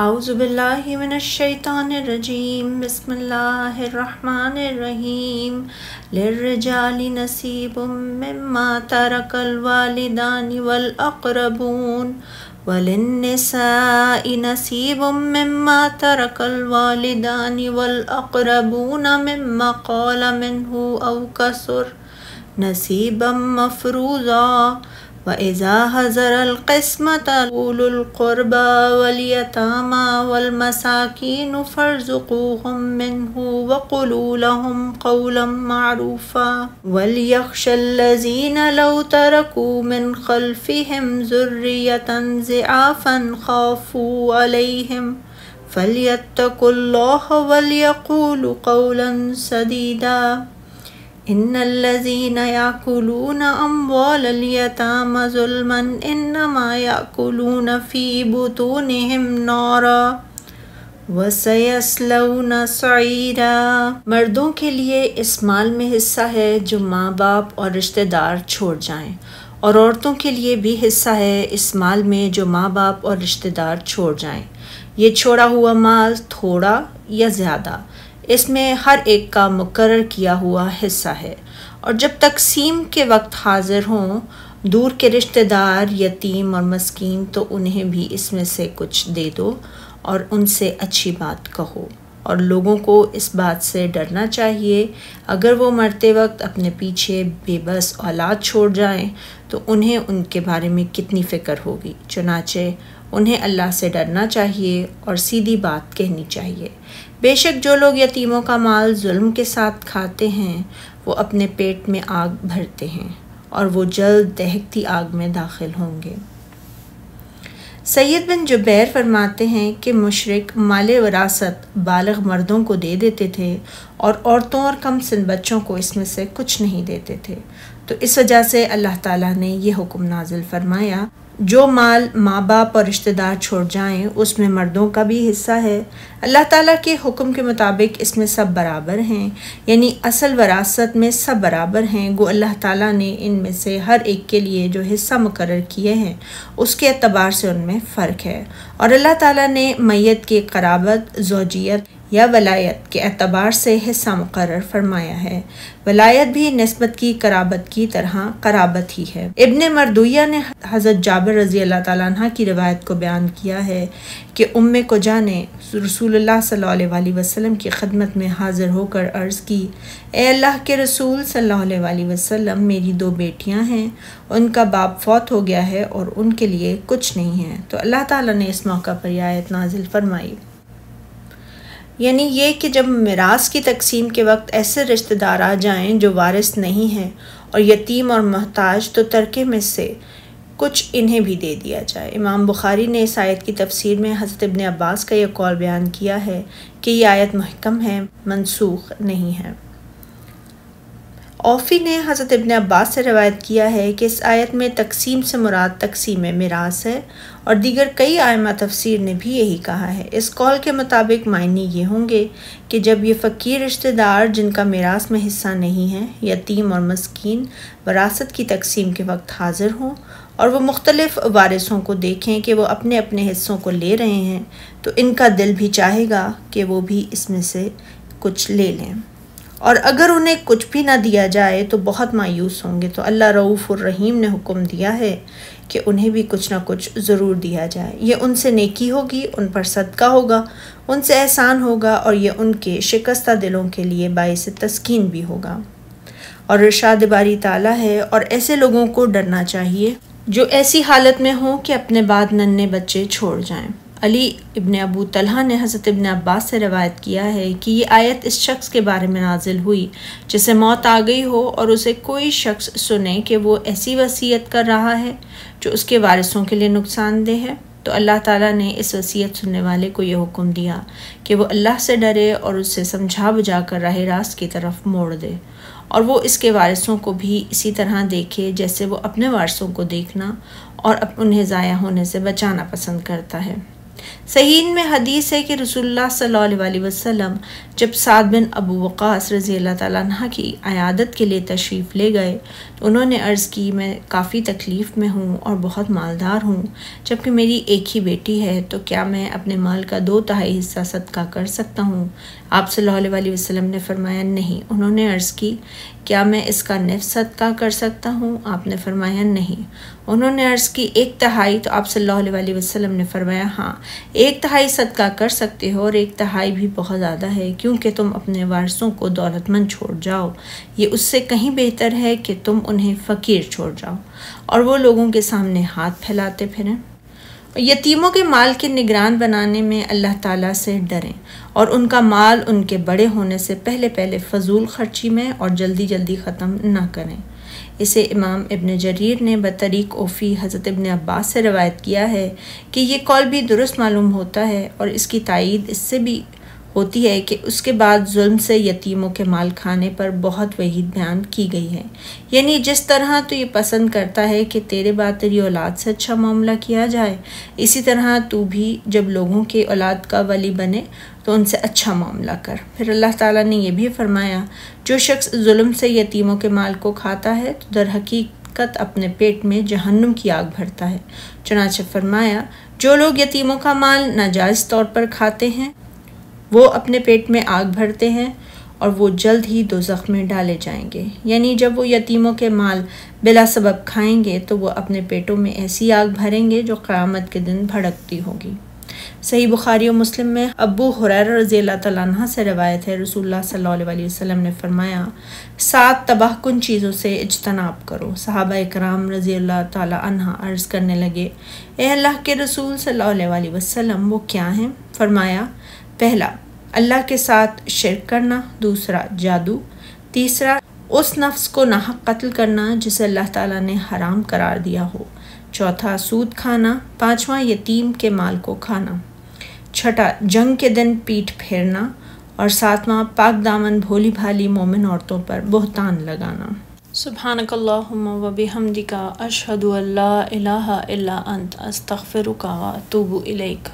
اعوذ باللہ من الشیطان الرجیم بسم اللہ الرحمن الرحیم للرجال نصیب مما ترک الوالدان والاقربون وللنساء نصیب مما ترک الوالدان والاقربون مما قال منه او کثر نصیبا مفروضا وَإِذَا حَضَرَ الْقِسْمَةَ أُولُو الْقُرْبَى وَالْيَتَامَى وَالْمَسَاكِينُ فَارْزُقُوهُم مِّنْهُ وَقُولُوا لَهُمْ قَوْلًا مَّعْرُوفًا وَلْيَخْشَ الَّذِينَ لَوْ تَرَكُوا مِنْ خَلْفِهِمْ ذُرِّيَّةً ضِعَافًا خَافُوا عَلَيْهِمْ فَلْيَتَّقُوا اللَّهَ وَلْيَقُولُوا قَوْلًا سَدِيدًا ان الذين يأكلون اموال اليتامى ظلما انما يأكلون في بطونهم نارا وسيصلون سعيرا۔ مردوں کے لیے اس مال میں حصہ ہے جو ماں باپ اور رشتہ دار چھوڑ جائیں، اور عورتوں کے لیے بھی حصہ ہے اس مال میں جو ماں باپ اور رشتہ دار چھوڑ جائیں۔ یہ چھوڑا ہوا مال تھوڑا یا زیادہ، اس میں ہر ایک کا مقرر کیا ہوا حصہ ہے، اور جب تقسیم کے وقت حاضر ہوں دور کے رشتہ دار، یتیم اور مسکین، تو انہیں بھی اس میں سے کچھ دے دو اور ان سے اچھی بات کہو۔ اور لوگوں کو اس بات سے ڈرنا چاہیے اگر وہ مرتے وقت اپنے پیچھے بے بس اولاد چھوڑ جائیں تو انہیں ان کے بارے میں کتنی فکر ہوگی۔ چنانچہ انہیں اللہ سے ڈرنا چاہیے اور سیدھی بات کہنی چاہیے۔ بے شک جو لوگ یتیموں کا مال ظلم کے ساتھ کھاتے ہیں وہ اپنے پیٹ میں آگ بھرتے ہیں اور وہ جلد دہکتی آگ میں داخل ہوں گے۔ سید بن جبیر فرماتے ہیں کہ مشرک مال وراثت بالغ مردوں کو دے دیتے تھے اور عورتوں اور کم سن بچوں کو اس میں سے کچھ نہیں دیتے تھے، تو اس وجہ سے اللہ تعالیٰ نے یہ حکم نازل فرمایا جو مال ماں باپ اور رشتہ دار چھوڑ جائیں اس میں مردوں کا بھی حصہ ہے۔ اللہ تعالیٰ کے حکم کے مطابق اس میں سب برابر ہیں، یعنی اصل وراثت میں سب برابر ہیں، گو اللہ تعالیٰ نے ان میں سے ہر ایک کے لیے جو حصہ مقرر کیے ہیں اس کے اعتبار سے ان میں فرق ہے، اور اللہ تعالیٰ نے میت کی قرابت، زوجیت یا ولایت کے اعتبار سے حصہ مقرر فرمایا ہے۔ ولایت بھی نسبت کی قرابت کی طرح قرابت ہی ہے۔ ابن مردویہ نے حضرت جابر رضی اللہ تعالیٰ عنہ کی روایت کو بیان کیا ہے کہ ام کجا نے رسول اللہ صلی اللہ علیہ وسلم کی خدمت میں حاضر ہو کر عرض کی، اے اللہ کے رسول صلی اللہ علیہ وسلم، میری 2 بیٹیاں ہیں، ان کا باپ فوت ہو گیا ہے اور ان کے لیے کچھ نہیں ہے، تو اللہ تعالیٰ نے اس موقع پر یہ آیت نازل فرمائی، یعنی یہ کہ جب میراث کی تقسیم کے وقت ایسے رشتہ دار آ جائیں جو وارث نہیں ہیں اور یتیم اور محتاج، تو ترکے میں سے کچھ انہیں بھی دے دیا جائے۔ امام بخاری نے اس آیت کی تفسیر میں حضرت ابن عباس کا یہ قول بیان کیا ہے کہ یہ آیت محکم ہے، منسوخ نہیں ہے۔ اوفی نے حضرت ابن عباس سے روایت کیا ہے کہ اس آیت میں تقسیم سے مراد تقسیم میراث ہے، اور دیگر کئی ائمہ تفسیر نے بھی یہی کہا ہے۔ اس قول کے مطابق معنی یہ ہوں گے کہ جب یہ فقیر رشتہ دار جن کا میراث میں حصہ نہیں ہے، یتیم اور مسکین، وراثت کی تقسیم کے وقت حاضر ہوں اور وہ مختلف وارثوں کو دیکھیں کہ وہ اپنے اپنے حصوں کو لے رہے ہیں، تو ان کا دل بھی چاہے گا کہ وہ بھی اس میں سے کچھ لے لیں، اور اگر انہیں کچھ بھی نہ دیا جائے تو بہت مایوس ہوں گے۔ تو اللہ رؤوف الرحیم نے حکم دیا ہے کہ انہیں بھی کچھ نہ کچھ ضرور دیا جائے، یہ ان سے نیکی ہوگی، ان پر صدقہ ہوگا، ان سے احسان ہوگا، اور یہ ان کے شکستہ دلوں کے لیے باعث تسکین بھی ہوگا۔ اور ارشاد باری تعالیٰ ہے، اور ایسے لوگوں کو ڈرنا چاہیے جو ایسی حالت میں ہوں کہ اپنے بعد ننھے بچے چھوڑ جائیں۔ علی ابن ابو طلحہ نے حضرت ابن عباس سے روایت کیا ہے کہ یہ آیت اس شخص کے بارے میں نازل ہوئی جسے موت آ گئی ہو اور اسے کوئی شخص سنے کہ وہ ایسی وصیت کر رہا ہے جو اس کے وارثوں کے لیے نقصان دہ ہے، تو اللہ تعالیٰ نے اس وصیت سننے والے کو یہ حکم دیا کہ وہ اللہ سے ڈرے اور اس سے سمجھا بجھا کر راہ راست کی طرف موڑ دے، اور وہ اس کے وارثوں کو بھی اسی طرح دیکھے جیسے وہ اپنے وارثوں کو دیکھنا اور انہیں ضائع ہونے سے بچانا پسند کرتا ہے۔ صحیح میں حدیث ہے کہ رسول اللہ صلی اللہ علیہ وسلم جب سعد بن ابو وقاص رضی اللہ تعالیٰ عنہ کی عیادت کے لیے تشریف لے گئے تو انہوں نے عرض کی میں کافی تکلیف میں ہوں اور بہت مالدار ہوں، جبکہ میری ایک ہی بیٹی ہے، تو کیا میں اپنے مال کا 2/3 حصہ صدقہ کر سکتا ہوں؟ آپ صلی اللہ علیہ وسلم نے فرمایا نہیں۔ انہوں نے عرض کی کیا میں اس کا نصف صدقہ کر سکتا ہوں؟ آپ نے فرمایا نہیں۔ انہوں نے عرض کی 1/3، تو آپ صلی اللہ علیہ وسلم نے فرمایا ہاں 1/3 صدقہ کر سکتے ہو، اور 1/3 بھی بہت زیادہ ہے، کیونکہ تم اپنے وارثوں کو دولت مند چھوڑ جاؤ، یہ اس سے کہیں بہتر ہے کہ تم انہیں فقیر چھوڑ جاؤ اور وہ لوگوں کے سامنے ہاتھ پھیلاتے پھریں۔ یتیموں کے مال کے نگران بنانے میں اللہ تعالیٰ سے ڈریں اور ان کا مال ان کے بڑے ہونے سے پہلے فضول خرچی میں اور جلدی ختم نہ کریں۔ اسے امام ابن جریر نے بطریق اوفی حضرت ابن عباس سے روایت کیا ہے کہ یہ قول بھی درست معلوم ہوتا ہے، اور اس کی تائید اس سے بھی ہوتی ہے کہ اس کے بعد ظلم سے یتیموں کے مال کھانے پر بہت وعید بیان کی گئی ہے، یعنی جس طرح تو یہ پسند کرتا ہے کہ تیرے بعد تیری اولاد سے اچھا معاملہ کیا جائے، اسی طرح تو بھی جب لوگوں کے اولاد کا ولی بنے تو ان سے اچھا معاملہ کر۔ پھر اللہ تعالیٰ نے یہ بھی فرمایا جو شخص ظلم سے یتیموں کے مال کو کھاتا ہے تو در حقیقت اپنے پیٹ میں جہنم کی آگ بھرتا ہے۔ چنانچہ فرمایا جو لوگ یتیموں کا مال ناجائز طور پر کھاتے ہیں وہ اپنے پیٹ میں آگ بھرتے ہیں اور وہ جلد ہی دوزخ میں ڈالے جائیں گے، یعنی جب وہ یتیموں کے مال بلا سبب کھائیں گے تو وہ اپنے پیٹوں میں ایسی آگ بھریں گے جو قیامت کے دن بھڑکتی ہوگی۔ صحیح بخاری و مسلم میں ابو ہریرہ رضی اللہ تعالیٰ عنہ سے روایت ہے رسول اللہ صلی اللہ علیہ وسلم نے فرمایا 7 تباہ کن چیزوں سے اجتناب کرو۔ صحابہ اکرام رضی اللہ تعالیٰ عنہ عرض کرنے لگے اے اللہ کے رسول صلی اللہ علیہ وسلم وہ کیا ہیں؟ فرمایا پہلا اللہ کے ساتھ شرک کرنا، دوسرا جادو، تیسرا اس نفس کو ناحق قتل کرنا جسے اللہ تعالیٰ نے حرام قرار دیا ہو، چوتھا سود کھانا، پانچواں یتیم کے مال کو کھانا، چھٹا جنگ کے دن پیٹھ پھیرنا، اور ساتواں پاک دامن بھولی بھالی مومن عورتوں پر بہتان لگانا۔ سبحانک اللہم و بحمدک اشہد ان لا الہ الا انت استغفرک و اتوب الیک۔